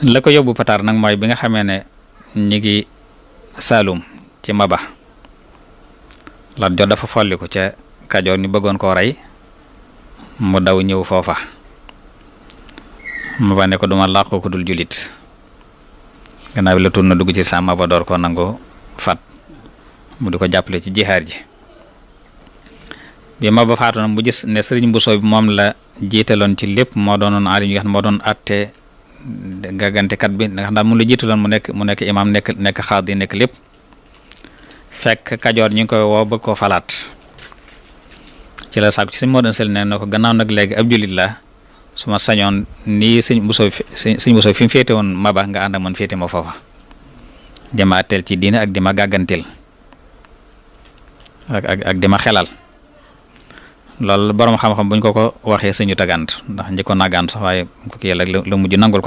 la ko yóbbu Pataar nag mooy bi nga xamee ne ñi ngi Saalum ci Maba Lat Joor dafa folli ko ca Kajoor ñu bëggoon koo rey mu daw ñëw foofa Maba ne ko duma làqoo ko dul julit gannaaw bi la tur na dugg ci sa Maba door ko nangu fat mu di ko jàppale ci jihaar ji bi Maba faatu na mu gis ne sëriñ Bousso bi moom la jiitaloon ci lépp moo doonoon alim yi nga xam moo doon atte gàggantekat bi ndax daal mu la jiitaloon mu nekk imam nekk xaadi nekk lépp fekk Kajoor ñu ngi koy woo bëgg koo falaat ci la sàkku ci sëñ moo doon sel ne na ko gannaaw nag léegi ab jullit la su ma sañoon nii sëñ Bousso fi mu féete woon Maba nga ànd ak man féete ma foofa dima atteel ci diine ak dima gàgganteel ak dima xelal loolu borom xam-xam buñ ko waxee sëñu tagant ndax njëkkoon naa gànt sax waaye ko kii la mujj nangul ko